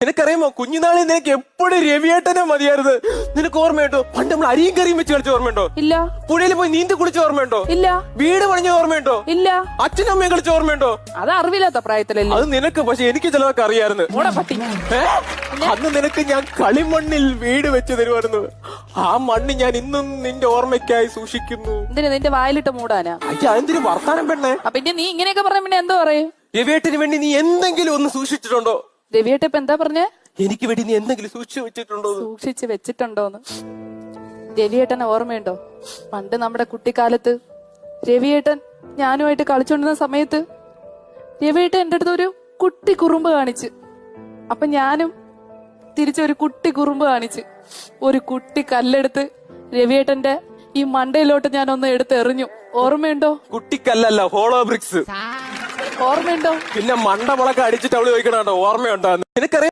നിനക്കറിയാമോ കുഞ്ഞുനാളിൽ നിനക്ക് എപ്പോഴും രവിയേട്ടനെ മതിയായിരുന്നു. നിനക്ക് ഓർമ്മയുണ്ടോ പണ്ട് നമ്മൾ അരിയും കറിയും വെച്ച് കളിച്ച ഓർമ്മയുണ്ടോ? ഇല്ല. പുഴയിൽ പോയി നീന്തി കുളിച്ച ഓർമ്മയുണ്ടോ? ഇല്ല. വീട് പണിഞ്ഞ ഓർമ്മയുണ്ടോ? ഇല്ല. അച്ഛനും അമ്മയും കളിച്ച ഓർമ്മയുണ്ടോ? അത് അറിവില്ലാത്ത പ്രായത്തിലല്ലേ. അത് നിനക്ക്, പക്ഷെ എനിക്ക് ചിലതൊക്കെ അറിയായിരുന്നു. പട്ടി. അന്ന് നിനക്ക് ഞാൻ കളിമണ്ണിൽ വീട് വെച്ച് തരുമായിരുന്നു. ആ മണ്ണ് ഞാൻ ഇന്നും നിന്റെ ഓർമ്മയ്ക്കായി സൂക്ഷിക്കുന്നു. എന്തിനാ നിന്റെ വായിലിട്ട് മൂടാനാ? അതെന്തിനു വർത്താനം പെണ്ണേ? പിന്നെ നീ ഇങ്ങനെയൊക്കെ പറഞ്ഞ പിന്നെ എന്തോ പറയും? രവിയേട്ടന് വേണ്ടി നീ എന്തെങ്കിലും ഒന്ന് സൂക്ഷിച്ചിട്ടുണ്ടോ? രവിയേട്ട ഇപ്പൊ എന്താ പറഞ്ഞേ? എനിക്ക് വേണ്ടി നീ എന്തെങ്കിലും സൂക്ഷിച്ചു വെച്ചിട്ടുണ്ടോ? സൂക്ഷിച്ച് വെച്ചിട്ടുണ്ടോന്ന് രവിയേട്ടനെ ഓർമ്മയുണ്ടോ? പണ്ട് നമ്മുടെ കുട്ടിക്കാലത്ത് രവിയേട്ടൻ ഞാനുമായിട്ട് കളിച്ചോണ്ടിരുന്ന സമയത്ത് രവിയേട്ടൻ എന്റെ അടുത്ത് ഒരു കുട്ടി കുറുമ്പ് കാണിച്ച്. അപ്പൊ ഞാനും തിരിച്ചൊരു കുട്ടി കുറുമ്പ് കാണിച്ച് ഒരു കുട്ടി കല്ലെടുത്ത് രവിയേട്ടന്റെ ഈ മണ്ടയിലോട്ട് ഞാൻ ഒന്ന് എടുത്ത് എറിഞ്ഞു. ഓർമ്മയുണ്ടോ? കുട്ടിക്കല്ലല്ല, ഹോളോ ബ്രിക്സ്. ഓർമ്മയുണ്ടോ? പിന്നെ മണ്ടമുളക്കെ അടിച്ചിട്ട് അവള് ചോദിക്കണോ ഓർമ്മയുണ്ടോ? നിനക്കറിയാം